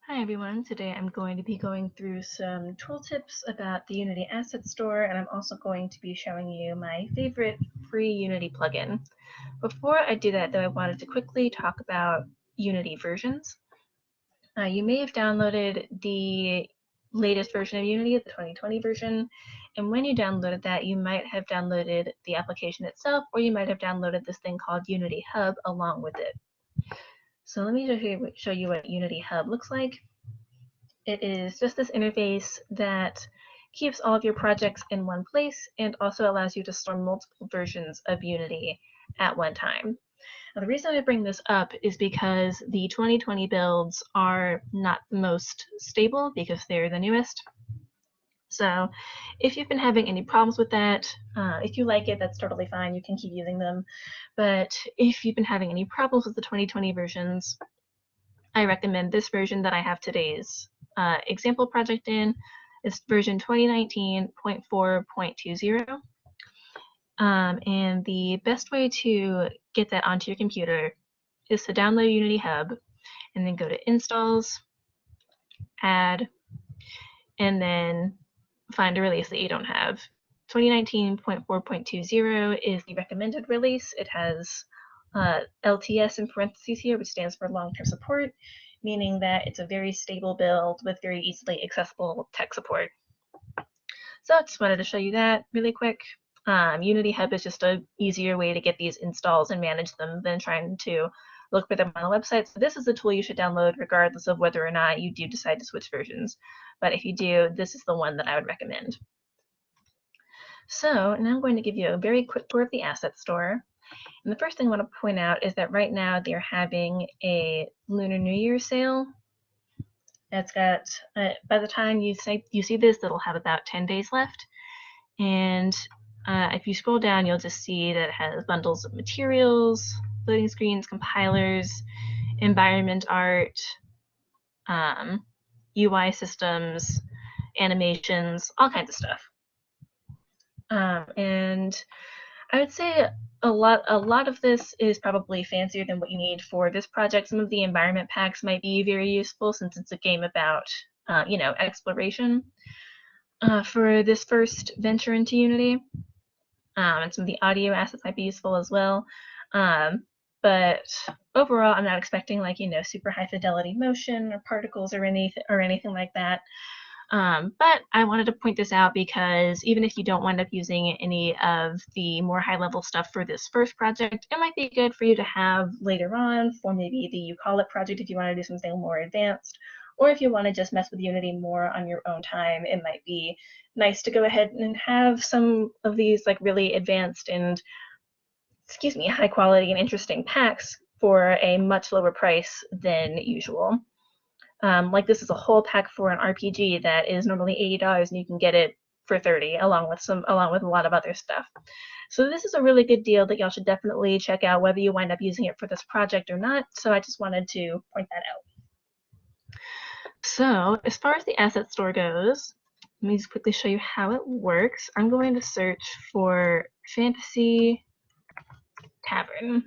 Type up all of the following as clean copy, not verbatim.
Hi everyone, today I'm going to be going through some tooltips about the Unity Asset Store, and I'm also going to be showing you my favorite free Unity plugin. Before I do that though, I wanted to quickly talk about Unity versions. You may have downloaded the latest version of Unity, the 2020 version, and when you downloaded that, you might have downloaded the application itself, or you might have downloaded this thing called Unity Hub along with it. So let me show you what Unity Hub looks like. It is just this interface that keeps all of your projects in one place and also allows you to store multiple versions of Unity at one time. Now, the reason I bring this up is because the 2020 builds are not the most stable because they're the newest. So if you've been having any problems with that, if you like it, that's totally fine. You can keep using them. But if you've been having any problems with the 2020 versions, I recommend this version that I have today's example project in. It's version 2019.4.20. And the best way to get that onto your computer is to download Unity Hub and then go to Installs, Add, and then find a release that you don't have. 2019.4.20 is the recommended release. It has LTS in parentheses here, which stands for long-term support, meaning that it's a very stable build with very easily accessible tech support. So I just wanted to show you that really quick. Unity Hub is just an easier way to get these installs and manage them than trying to look for them on the website. So this is a tool you should download regardless of whether or not you do decide to switch versions. But if you do, this is the one that I would recommend. So now I'm going to give you a very quick tour of the asset store. And the first thing I want to point out is that right now they're having a Lunar New Year sale. It's got, by the time you see this, it'll have about 10 days left. And if you scroll down, you'll just see that it has bundles of materials, loading screens, compilers, environment art, UI systems, animations, all kinds of stuff. And I would say a lot of this is probably fancier than what you need for this project. Some of the environment packs might be very useful since it's a game about exploration for this first venture into Unity. And some of the audio assets might be useful as well. But overall, I'm not expecting super high fidelity motion or particles or anything like that. But I wanted to point this out because even if you don't wind up using any of the more high-level stuff for this first project, it might be good for you to have later on for maybe the You Call It project if you want to do something more advanced, or if you want to just mess with Unity more on your own time. It might be nice to go ahead and have some of these really advanced and high quality and interesting packs for a much lower price than usual. Like this is a whole pack for an RPG that is normally $80 and you can get it for $30 along with a lot of other stuff. So this is a really good deal that y'all should definitely check out whether you wind up using it for this project or not. So I just wanted to point that out. So as far as the asset store goes, let me just quickly show you how it works. I'm going to search for Fantasy Tavern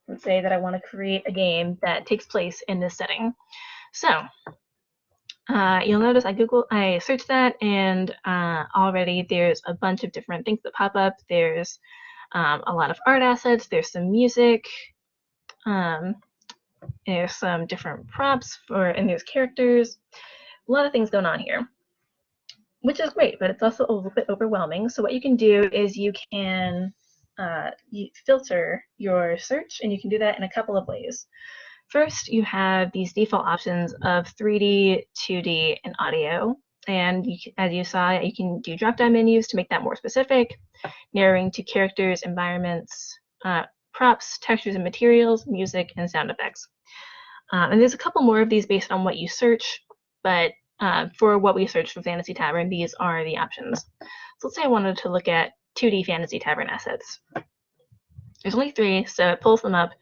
and say that I want to create a game that takes place in this setting. So you'll notice I searched that, and already there's a bunch of different things that pop up. There's a lot of art assets, there's some music, there's some different props, and there's characters. A lot of things going on here, which is great, but it's also a little bit overwhelming. So what you can do is you can filter your search, and you can do that in a couple of ways. First, you have these default options of 3D, 2D, and audio. And as you saw, you can do drop-down menus to make that more specific, narrowing to characters, environments, props, textures and materials, music, and sound effects. And there's a couple more of these based on what you search, but for what we searched for Fantasy Tavern, these are the options. So let's say I wanted to look at 2D Fantasy Tavern assets. There's only 3, so it pulls them up.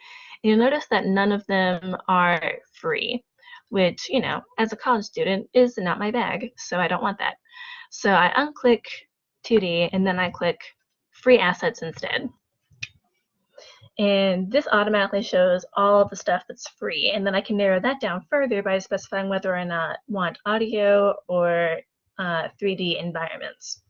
And you'll notice that none of them are free, which, as a college student is not my bag, so I don't want that. So I unclick 2D and then I click free assets instead. And this automatically shows all of the stuff that's free. And then I can narrow that down further by specifying whether or not I want audio or 3D environments.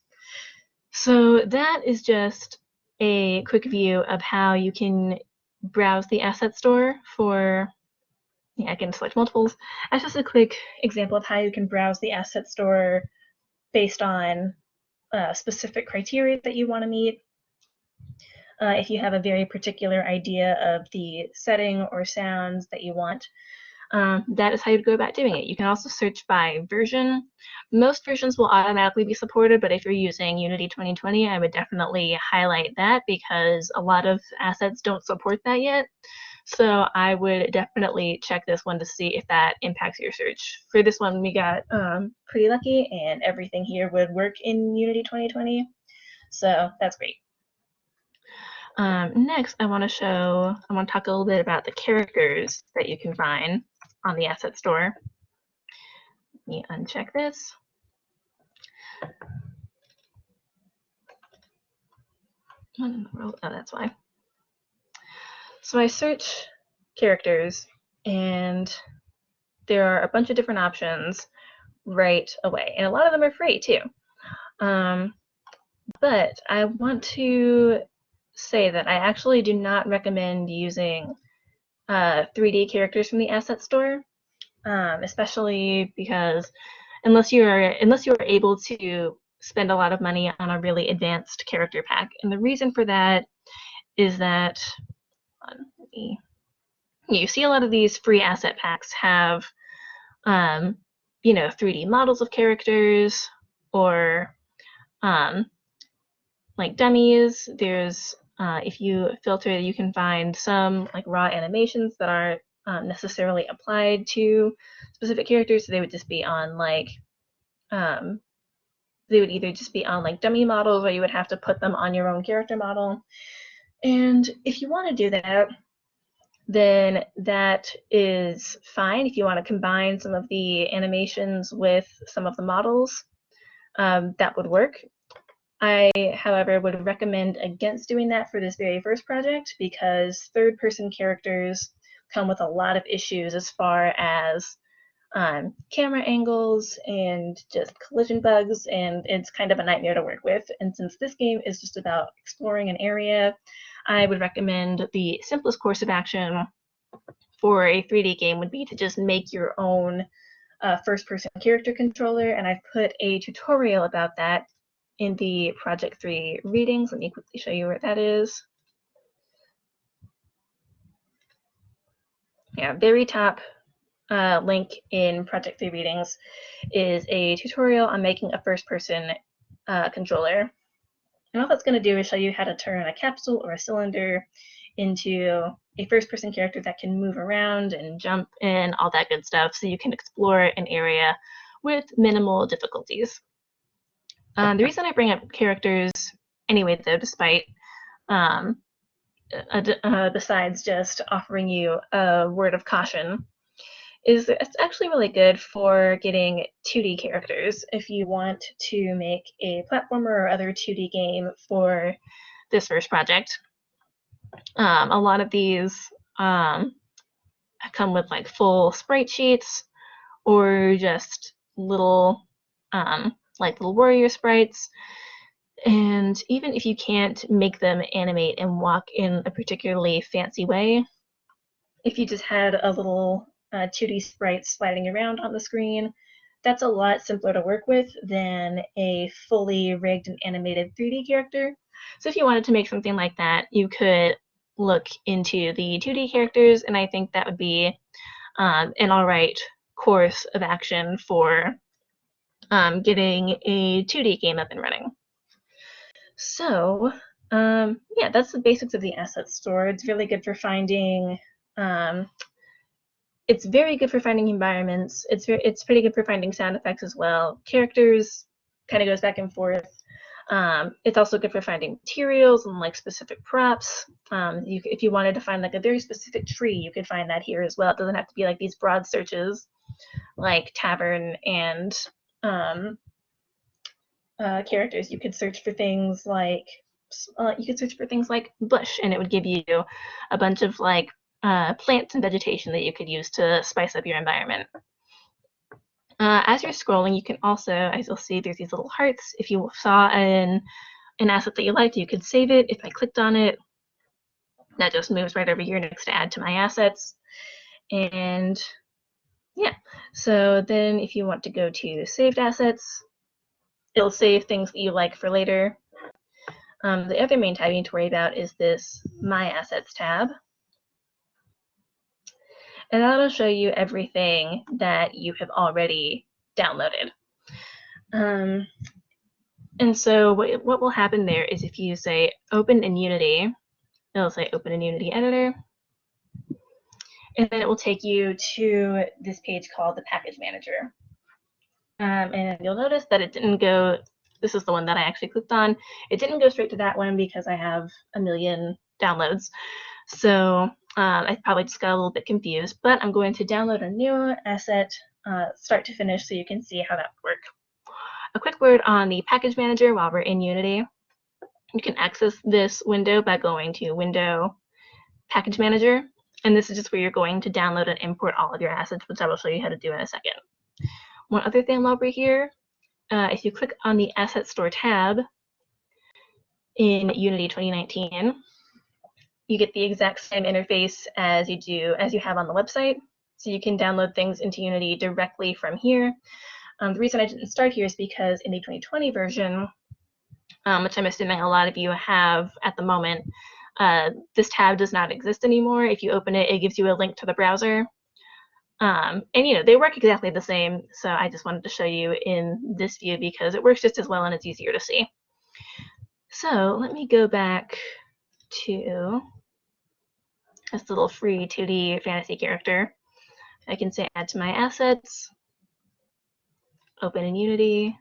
So that is just a quick view of how you can browse the asset store for, yeah, I can select multiples. That's just a quick example of how you can browse the asset store based on specific criteria that you want to meet. If you have a very particular idea of the setting or sounds that you want, that is how you'd go about doing it. You can also search by version. Most versions will automatically be supported, but if you're using Unity 2020, I would definitely highlight that because a lot of assets don't support that yet. So I would definitely check this one to see if that impacts your search. For this one, we got pretty lucky, and everything here would work in Unity 2020. So that's great. Next, I want to talk a little bit about the characters that you can find on the asset store. Let me uncheck this. Oh, that's why. So I search characters, and there are a bunch of different options right away, and a lot of them are free too. But I want to say that I actually do not recommend using 3D characters from the asset store, especially because unless you are able to spend a lot of money on a really advanced character pack. And the reason for that is that you see a lot of these free asset packs have 3D models of characters or like dummies. There's if you filter, you can find some like raw animations that aren't necessarily applied to specific characters. So they would just be on like they would either just be on like dummy models, or you would have to put them on your own character model. And if you want to do that, then that is fine. If you want to combine some of the animations with some of the models, that would work. I, however, would recommend against doing that for this very first project because third-person characters come with a lot of issues as far as camera angles and just collision bugs, and it's kind of a nightmare to work with. And since this game is just about exploring an area, I would recommend the simplest course of action for a 3D game would be to just make your own first-person character controller, and I've put a tutorial about that in the Project 3 readings. Let me quickly show you where that is. Yeah, very top link in Project 3 readings is a tutorial on making a first-person controller. And all that's going to do is show you how to turn a capsule or a cylinder into a first-person character that can move around and jump and all that good stuff, so you can explore an area with minimal difficulties. The reason I bring up characters anyway, though, despite besides just offering you a word of caution, is that it's actually really good for getting 2D characters if you want to make a platformer or other 2D game for this first project. A lot of these come with like full sprite sheets or just little like little warrior sprites. And even if you can't make them animate and walk in a particularly fancy way, if you just had a little 2D sprite sliding around on the screen, that's a lot simpler to work with than a fully rigged and animated 3D character. So if you wanted to make something like that, you could look into the 2D characters, and I think that would be an all right course of action for getting a 2D game up and running. So yeah, that's the basics of the asset store. It's really good for finding it's very good for finding environments. It's pretty good for finding sound effects as well. Characters kind of goes back and forth. It's also good for finding materials and like specific props. If you wanted to find like a very specific tree, you could find that here as well. It doesn't have to be like these broad searches like tavern and characters. You could search for things like you could search for things like bush, and it would give you a bunch of like plants and vegetation that you could use to spice up your environment. As you're scrolling, you can also, as you'll see, there's these little hearts. If you saw an asset that you liked, you could save it. If I clicked on it, that just moves right over here next to add to my assets. And yeah, so then if you want to go to saved assets, it'll save things that you like for later. The other main tab you need to worry about is this My Assets tab. And that'll show you everything that you have already downloaded. And so what will happen there is if you say open in Unity, it'll say open in Unity Editor. And then it will take you to this page called the Package Manager. And you'll notice that it didn't go, this is the one that I actually clicked on. It didn't go straight to that one because I have a million downloads. So I probably just got a little bit confused, but I'm going to download a new asset start to finish so you can see how that would work. A quick word on the Package Manager while we're in Unity. You can access this window by going to Window, Package Manager, and this is just where you're going to download and import all of your assets, which I will show you how to do in a second. One other thing while we're here, if you click on the Asset Store tab in Unity 2019, you get the exact same interface as you have on the website. So you can download things into Unity directly from here. The reason I didn't start here is because in the 2020 version, which I'm assuming a lot of you have at the moment, this tab does not exist anymore. If you open it, it gives you a link to the browser. And they work exactly the same, so I just wanted to show you in this view because it works just as well and it's easier to see. So let me go back to this little free 2D fantasy character. I can say add to my assets, open in Unity,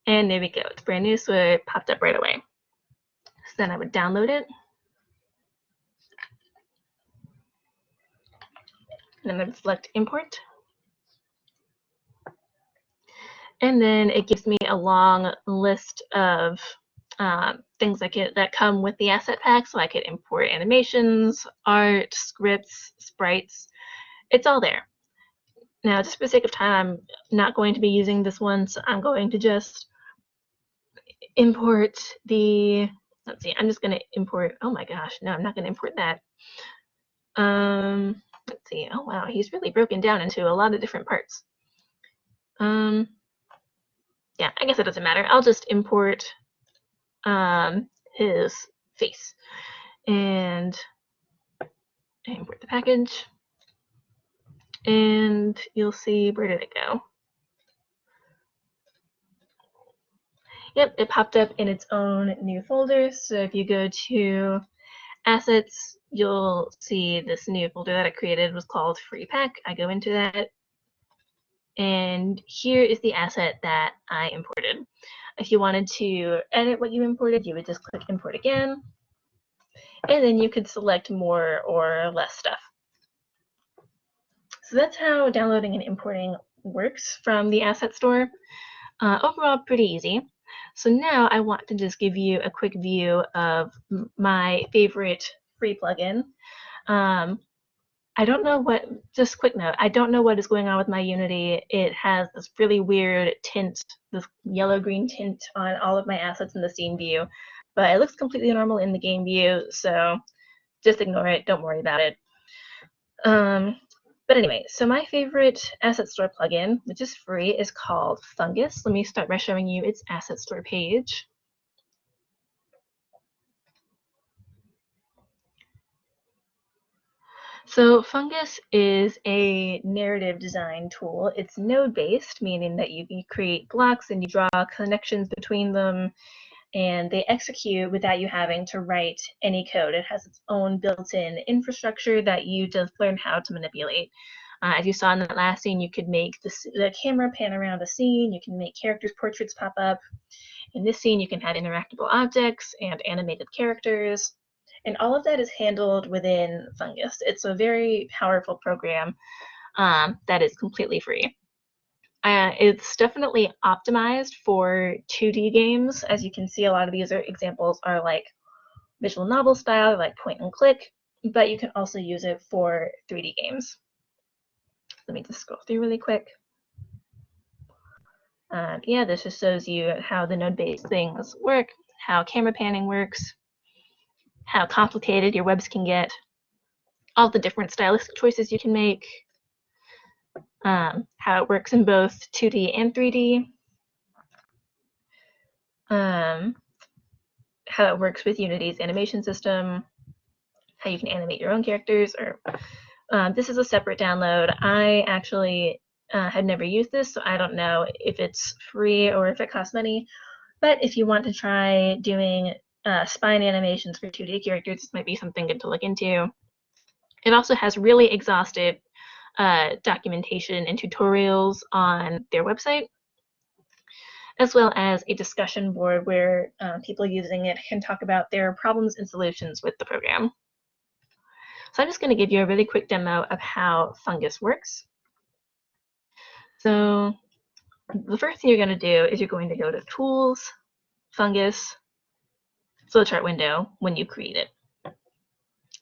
and there we go. It's brand new, so it popped up right away. So then I would download it. And then I would select import. And then it gives me a long list of things that come with the asset pack. So I could import animations, art, scripts, sprites. It's all there. Now, just for the sake of time, I'm not going to be using this one, so I'm going to just import the, let's see, I'm just going to import, oh my gosh, no, I'm not going to import that. Let's see, oh wow, he's really broken down into a lot of different parts. Yeah, I guess it doesn't matter. I'll just import his face and import the package. And you'll see, where did it go? Yep, it popped up in its own new folder. So if you go to assets, you'll see this new folder that I created was called Free Pack. I go into that. And here is the asset that I imported. If you wanted to edit what you imported, you would just click import again. And then you could select more or less stuff. So that's how downloading and importing works from the asset store. Overall, pretty easy. So now I want to just give you a quick view of my favorite free plugin. I don't know what, just quick note, I don't know what is going on with my Unity. It has this really weird tint, this yellow-green tint on all of my assets in the scene view, but it looks completely normal in the game view, so just ignore it, don't worry about it. But anyway, so my favorite asset store plugin, which is free, is called Fungus. Let me start by showing you its asset store page. So Fungus is a narrative design tool. It's node-based, meaning that you create blocks and you draw connections between them, and they execute without you having to write any code. It has its own built-in infrastructure that you just learn how to manipulate. As you saw in that last scene, you could make the camera pan around a scene, you can make characters' portraits pop up. In this scene, you can have interactable objects and animated characters. And all of that is handled within Fungus. It's a very powerful program that is completely free. It's definitely optimized for 2D games. As you can see, a lot of these examples are like visual novel style, like point and click, but you can also use it for 3D games. Let me just scroll through really quick. Yeah, this just shows you how the node-based things work, how camera panning works, how complicated your webs can get, all the different stylistic choices you can make, how it works in both 2D and 3D, how it works with Unity's animation system, how you can animate your own characters. Or this is a separate download. I actually had never used this, so I don't know if it's free or if it costs money. But if you want to try doing spine animations for 2D characters, this might be something good to look into. It also has really exhaustive documentation and tutorials on their website, as well as a discussion board where people using it can talk about their problems and solutions with the program. So I'm just going to give you a really quick demo of how Fungus works. So the first thing you're going to do is you're going to go to Tools, Fungus, Flowchart window when you create it.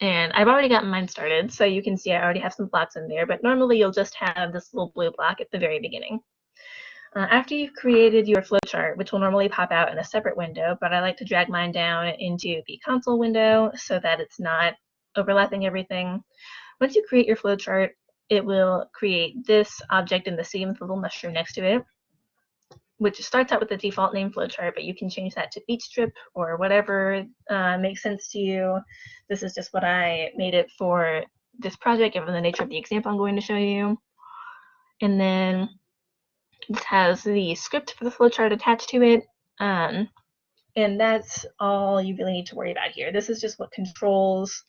And I've already gotten mine started, so you can see I already have some blocks in there, but normally you'll just have this little blue block at the very beginning. After you've created your flowchart, which will normally pop out in a separate window, but I like to drag mine down into the console window so that it's not overlapping everything. Once you create your flowchart, it will create this object in the sea with a little mushroom next to it, which starts out with the default name flowchart, but you can change that to beach strip or whatever makes sense to you. This is just what I made it for this project, given the nature of the example I'm going to show you. And then this has the script for the flowchart attached to it. And that's all you really need to worry about here. This is just what controls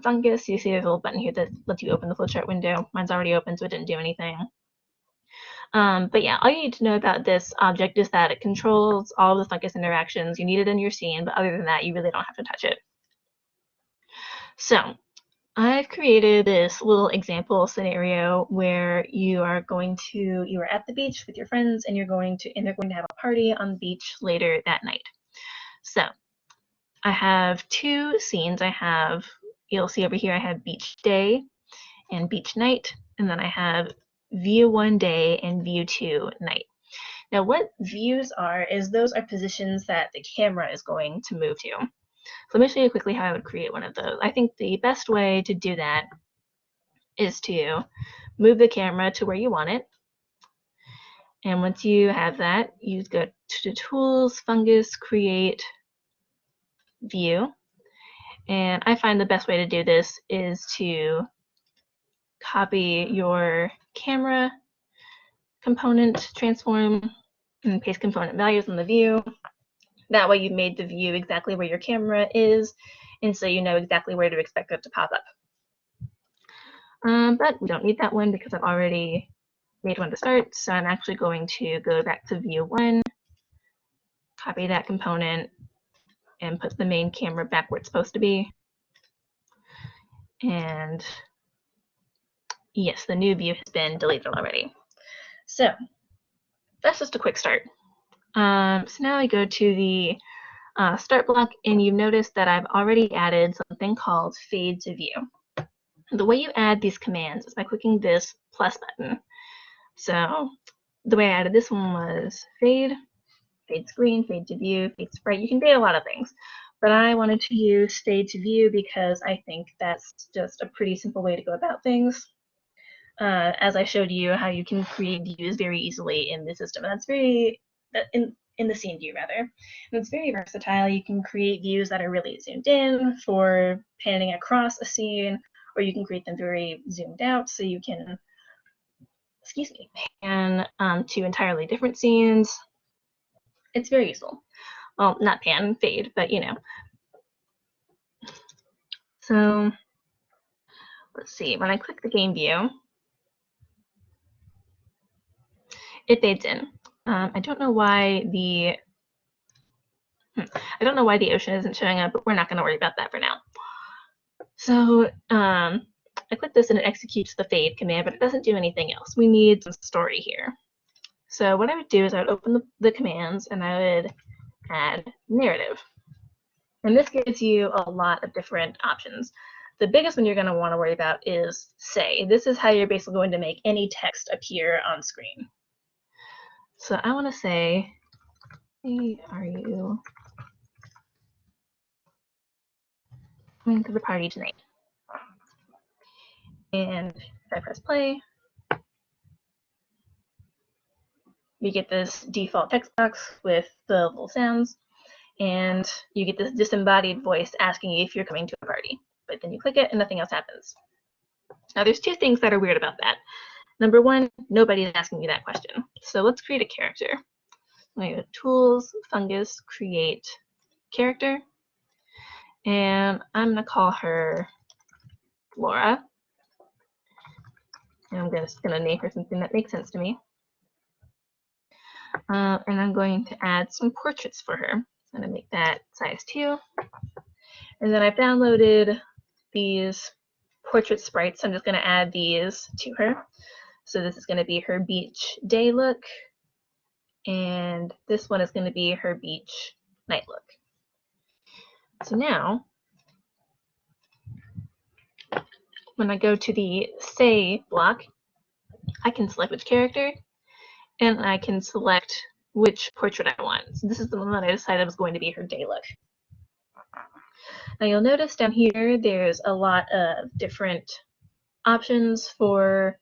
Fungus. You see there's a little button here that lets you open the flowchart window. Mine's already open, so it didn't do anything. But yeah, all you need to know about this object is that it controls all the Fungus interactions. You need it in your scene, but other than that, you really don't have to touch it. So I've created this little example scenario where you are at the beach with your friends and they're going to have a party on the beach later that night. So I have two scenes. You'll see over here, I have beach day and beach night, and then I have view 1 day and view 2 night. Now what views are is those are positions that the camera is going to move to. So let me show you quickly how I would create one of those. I think the best way to do that is to move the camera to where you want it. And once you have that, you go to Tools, Fungus, Create, View. And I find the best way to do this is to copy your camera component transform and paste component values in the view. That way you've made the view exactly where your camera is, and so you know exactly where to expect it to pop up. But we don't need that one because I've already made one to start, so I'm actually going to go back to view 1, copy that component, and put the main camera back where it's supposed to be. And yes, the new view has been deleted already. So that's just a quick start. So now I go to the start block, and you've noticed that I've already added something called fade to view. The way you add these commands is by clicking this plus button. So the way I added this one was fade screen, fade to view, fade sprite. You can fade a lot of things, but I wanted to use fade to view because I think that's just a pretty simple way to go about things. As I showed you how you can create views very easily in the system, and that's very in the scene view rather. And it's very versatile. You can create views that are really zoomed in for panning across a scene, or you can create them very zoomed out, so you can, pan to entirely different scenes. It's very useful. Well, not pan, fade, but you know. So let's see, when I click the game view, it fades in. I don't know why the ocean isn't showing up, but we're not going to worry about that for now. So I click this and it executes the fade command, but it doesn't do anything else. We need some story here. So what I would do is I would open the commands and I would add narrative. And this gives you a lot of different options. The biggest one you're going to want to worry about is say. This is how you're basically going to make any text appear on screen. So I want to say, hey, are you coming to the party tonight? And if I press play, you get this default text box with the little sounds, and you get this disembodied voice asking you if you're coming to a party. But then you click it and nothing else happens. Now there's two things that are weird about that. Number one, nobody's asking you that question. So let's create a character. I'm going to go Tools, Fungus, Create Character. And I'm going to call her Flora. And I'm just going to name her something that makes sense to me. And I'm going to add some portraits for her. I'm going to make that size 2. And then I've downloaded these portrait sprites. I'm just going to add these to her. So this is going to be her beach day look. And this one is going to be her beach night look. So now, when I go to the say block, I can select which character, and I can select which portrait I want. So this is the one that I decided was going to be her day look. Now you'll notice down here there's a lot of different options for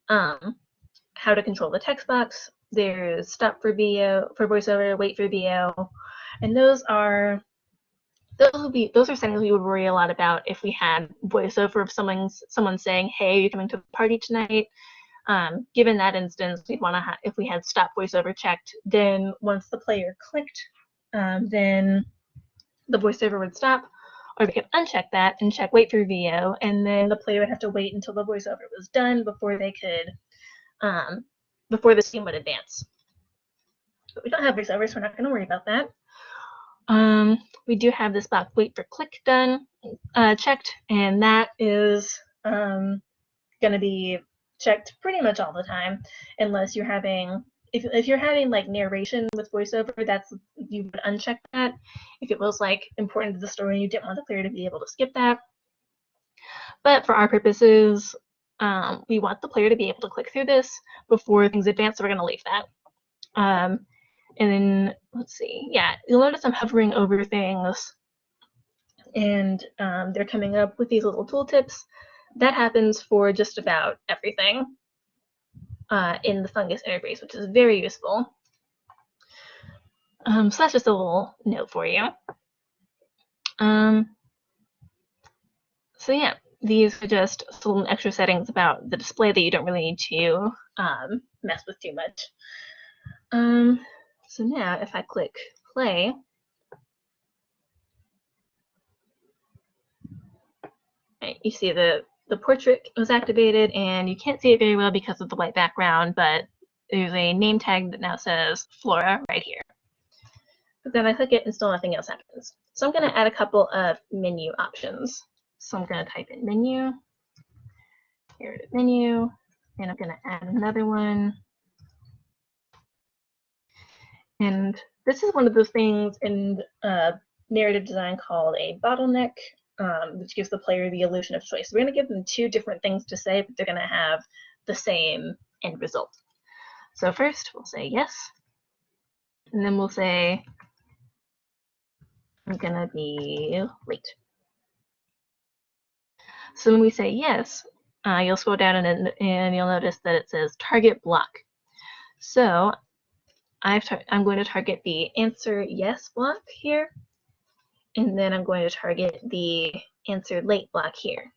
how to control the text box. There's stop for VO, for voiceover, wait for VO, and those are settings we would worry a lot about if we had voiceover of someone saying, "Hey, you're coming to the party tonight." Given that instance, we'd want to if we had stop voiceover checked, then once the player clicked, then the voiceover would stop. Or we could uncheck that and check wait for VO, and then the player would have to wait until the voiceover was done before they could, before the scene would advance. But we don't have voiceover, so we're not going to worry about that. We do have this box wait for click done, checked, and that is going to be checked pretty much all the time, unless you're having, if you're having like narration with voiceover, you would uncheck that. If it was like important to the story and you didn't want the player to be able to skip that. But for our purposes, we want the player to be able to click through this before things advance, so we're going to leave that. And then, let's see, yeah, you'll notice I'm hovering over things, and they're coming up with these little tooltips. That happens for just about everything in the Fungus interface, which is very useful. So that's just a little note for you. So yeah, these are just some extra settings about the display that you don't really need to mess with too much. So now if I click play, you see the portrait was activated, and you can't see it very well because of the white background, but there's a name tag that now says Flora right here. But then I click it and still nothing else happens. So I'm going to add a couple of menu options. So I'm going to type in menu, get rid of menu, and I'm going to add another one. And this is one of those things in narrative design called a bottleneck, which gives the player the illusion of choice. We're going to give them two different things to say, but they're going to have the same end result. So first we'll say yes, and then we'll say I'm going to be late. So when we say yes, you'll scroll down and you'll notice that it says target block. So I'm going to target the answer yes block here, and then I'm going to target the answer late block here.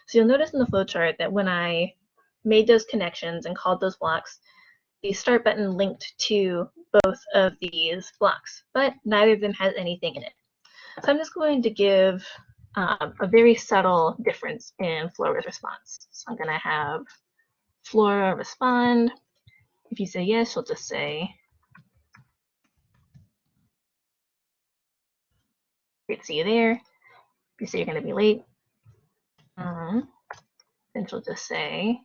So you'll notice in the flowchart that when I made those connections and called those blocks, the start button linked to both of these blocks, but neither of them has anything in it. So I'm just going to give a very subtle difference in Flora's response. So I'm going to have Flora respond. If you say yes, she'll just say, great to see you there. If you say you're going to be late, then she'll just say,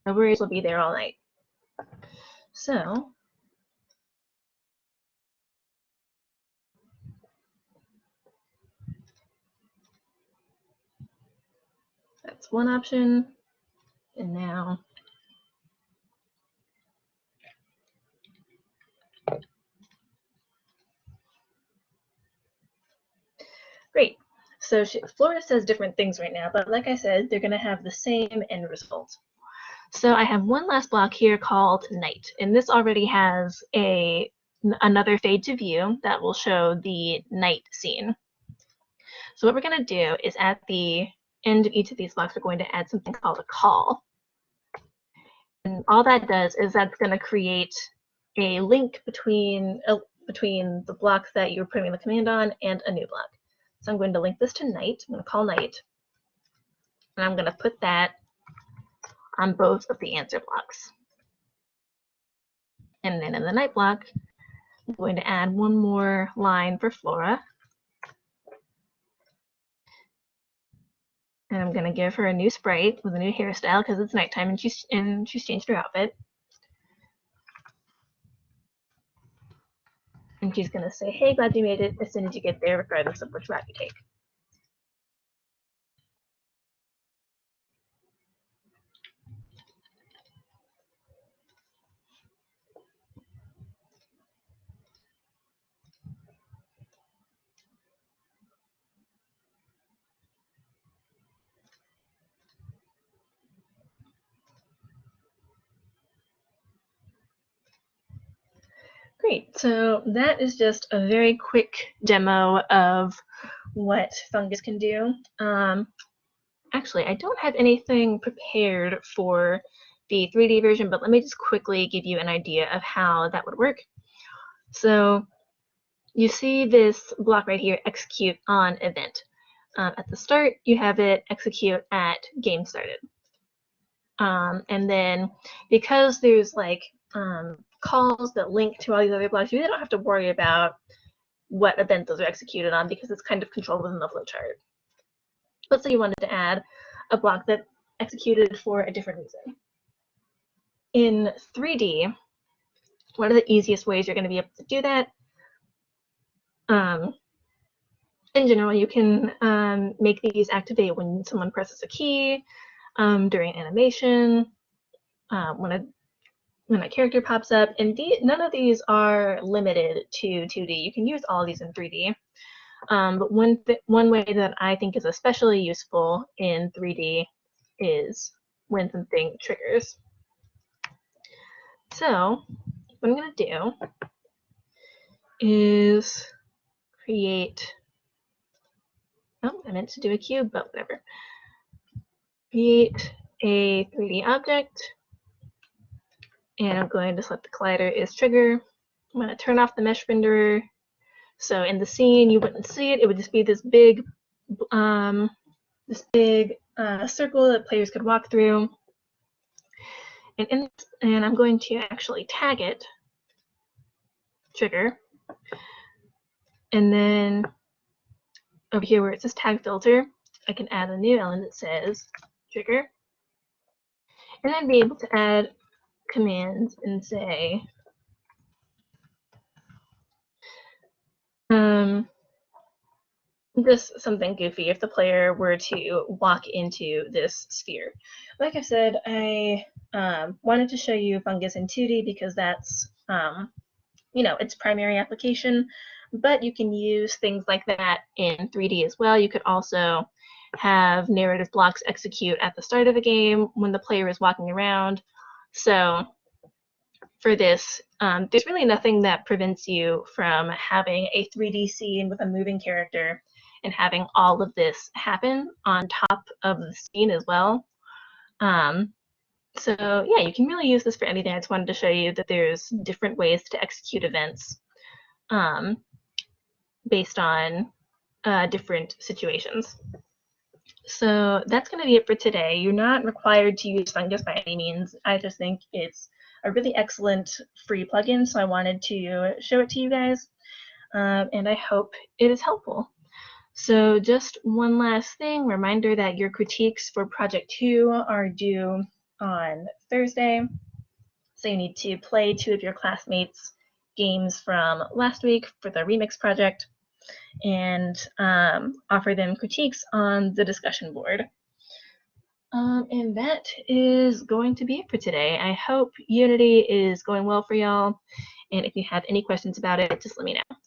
No worries, we'll be there all night. So that's one option. And now great. So Flora says different things right now, but like I said, they're going to have the same end result. So I have one last block here called night, and this already has another fade to view that will show the night scene. So what we're going to do is at the end of each of these blocks, we're going to add something called a call. And all that does is that's going to create a link between the block that you're putting the command on and a new block. So I'm going to link this to night. I'm going to call night, and I'm going to put that on both of the answer blocks. And then in the night block, I'm going to add one more line for Flora. And I'm going to give her a new sprite with a new hairstyle because it's nighttime and she's changed her outfit. And she's going to say, hey, glad you made it as soon as you get there, regardless of which route you take. Great, so that is just a very quick demo of what Fungus can do. Actually, I don't have anything prepared for the 3D version, but let me just quickly give you an idea of how that would work. So you see this block right here, execute on event. At the start, you have it execute at game started. And then because there's like calls that link to all these other blocks, you really don't have to worry about what event those are executed on because it's kind of controlled within the flowchart. Let's say you wanted to add a block that executed for a different reason. In 3D, one of the easiest ways you're going to be able to do that, in general, you can make these activate when someone presses a key, during animation, when a character pops up, and none of these are limited to 2D. You can use all of these in 3D. But one way that I think is especially useful in 3D is when something triggers. So what I'm going to do is create, oh, I meant to do a cube, but whatever. Create a 3D object, and I'm going to select the collider is trigger. I'm going to turn off the mesh renderer. So in the scene, you wouldn't see it. It would just be this big circle that players could walk through. And I'm going to actually tag it, trigger. And then over here where it says tag filter, I can add a new element that says trigger. And then be able to add commands and say, just something goofy if the player were to walk into this sphere. Like I said, I wanted to show you Fungus in 2D because that's its primary application, but you can use things like that in 3D as well. You could also have narrative blocks execute at the start of the game when the player is walking around. So for this, there's really nothing that prevents you from having a 3D scene with a moving character and having all of this happen on top of the scene as well. So yeah, you can really use this for anything. I just wanted to show you that there's different ways to execute events based on different situations. So that's going to be it for today. You're not required to use Fungus by any means. I just think it's a really excellent free plugin, so I wanted to show it to you guys, and I hope it is helpful. So just one last thing, reminder that your critiques for Project 2 are due on Thursday. So you need to play 2 of your classmates' games from last week for the remix project and offer them critiques on the discussion board. And that is going to be it for today. I hope Unity is going well for y'all. And if you have any questions about it, just let me know.